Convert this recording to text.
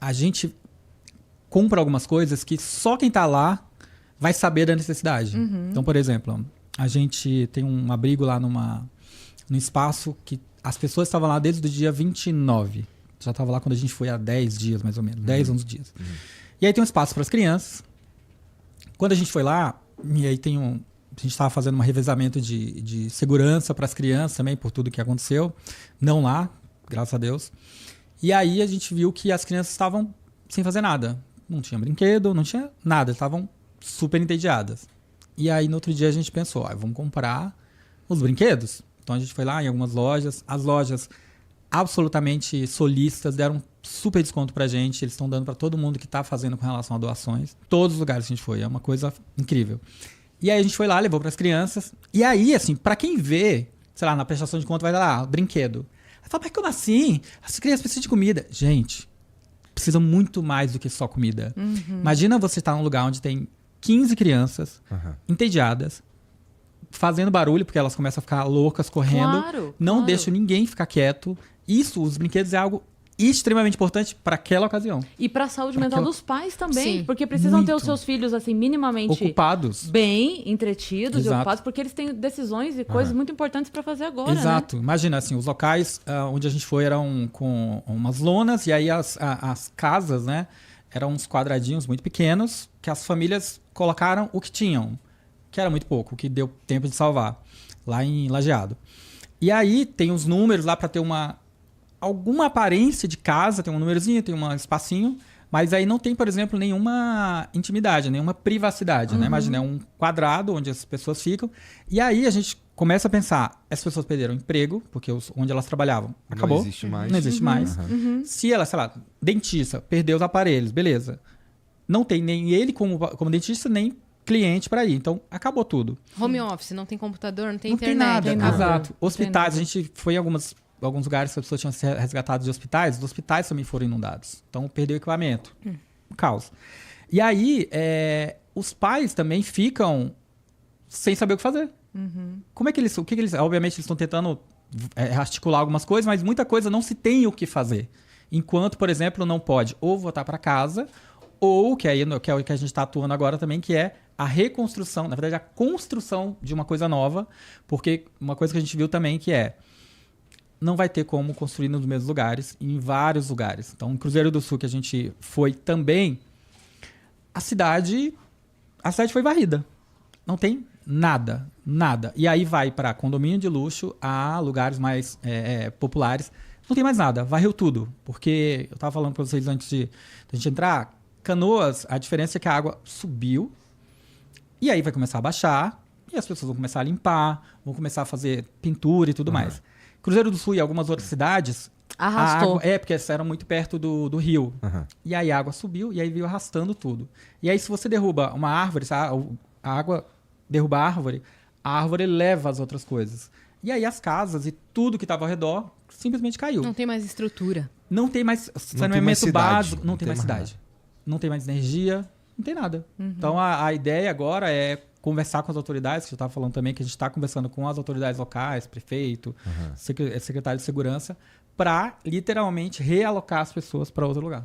a gente compra algumas coisas que só quem tá lá vai saber da necessidade. Então, por exemplo, a gente tem um abrigo lá num espaço que as pessoas estavam lá desde o dia 29. Já estava lá quando a gente foi há 10 dias, mais ou menos. 10, 11 dias. E aí tem um espaço para as crianças. Quando a gente foi lá, e aí a gente estava fazendo um revezamento de segurança para as crianças também, por tudo que aconteceu. Não lá, graças a Deus. E aí a gente viu que as crianças estavam sem fazer nada. Não tinha brinquedo, não tinha nada. Estavam super entediadas. E aí no outro dia a gente pensou, vamos comprar os brinquedos. Então a gente foi lá em algumas lojas. As lojas absolutamente solistas deram super desconto pra gente. Eles estão dando para todo mundo que tá fazendo com relação a doações. Todos os lugares que a gente foi. É uma coisa incrível. E aí a gente foi lá, levou pras crianças. E aí, assim, pra quem vê, sei lá, na prestação de conta vai lá, brinquedo. Aí fala, mas como assim? As crianças precisam de comida. Gente, precisam muito mais do que só comida. Imagina você estar num lugar onde tem 15 crianças entediadas, fazendo barulho, porque elas começam a ficar loucas, correndo. Não deixam ninguém ficar quieto. Isso, os brinquedos é algo extremamente importante para aquela ocasião. E para a saúde mental dos pais também. Sim, porque precisam ter os seus filhos, assim, minimamente... ocupados. Bem entretidos e ocupados, porque eles têm decisões e coisas muito importantes para fazer agora, Exato. Né? Imagina, assim, os locais onde a gente foi eram com umas lonas, e aí as casas, né, eram uns quadradinhos muito pequenos, que as famílias colocaram o que tinham, que era muito pouco, o que deu tempo de salvar, lá em Lajeado. E aí tem os números lá para ter alguma aparência de casa, tem um númerozinho, tem um espacinho, mas aí não tem, por exemplo, nenhuma intimidade, nenhuma privacidade, né? Imagina, é um quadrado onde as pessoas ficam, e aí a gente começa a pensar, as pessoas perderam emprego, porque onde elas trabalhavam acabou. Não existe mais. Não existe mais. Se ela, sei lá, dentista, perdeu os aparelhos, beleza. Não tem nem ele como dentista, nem cliente para ir. Então, acabou tudo. Home office, não tem computador, não tem não internet. Tem nada. Exato. Hospitais, a gente foi em alguns lugares que as pessoas tinham sido resgatadas de hospitais, os hospitais também foram inundados. Então, perdeu equipamento. Caos. E aí, os pais também ficam sem saber o que fazer. Como é que eles... obviamente, eles estão tentando articular algumas coisas, mas muita coisa não se tem o que fazer. Enquanto, por exemplo, não pode ou voltar para casa, ou, que é o que a gente está atuando agora também, que é a reconstrução, na verdade, a construção de uma coisa nova, porque uma coisa que a gente viu também que não vai ter como construir nos mesmos lugares, em vários lugares. Então, em Cruzeiro do Sul, que a gente foi também, a cidade foi varrida. Não tem nada. E aí vai para condomínio de luxo, a lugares mais populares. Não tem mais nada, varreu tudo. Porque eu estava falando para vocês antes de a gente entrar, Canoas, a diferença é que a água subiu, e aí vai começar a baixar, e as pessoas vão começar a limpar, vão começar a fazer pintura e tudo mais. Cruzeiro do Sul e algumas outras cidades... Arrastou. Porque elas eram muito perto do rio. E aí a água subiu, e aí veio arrastando tudo. E aí se você derruba uma árvore, a água derruba a árvore leva as outras coisas. E aí as casas e tudo que estava ao redor simplesmente caiu. Não tem mais estrutura. Não tem mais saneamento básico, não tem mais cidade. Não tem mais energia, não tem nada. Então, a ideia agora é conversar com as autoridades, que eu estava falando também, que a gente está conversando com as autoridades locais, prefeito, secretário de segurança, para literalmente realocar as pessoas para outro lugar.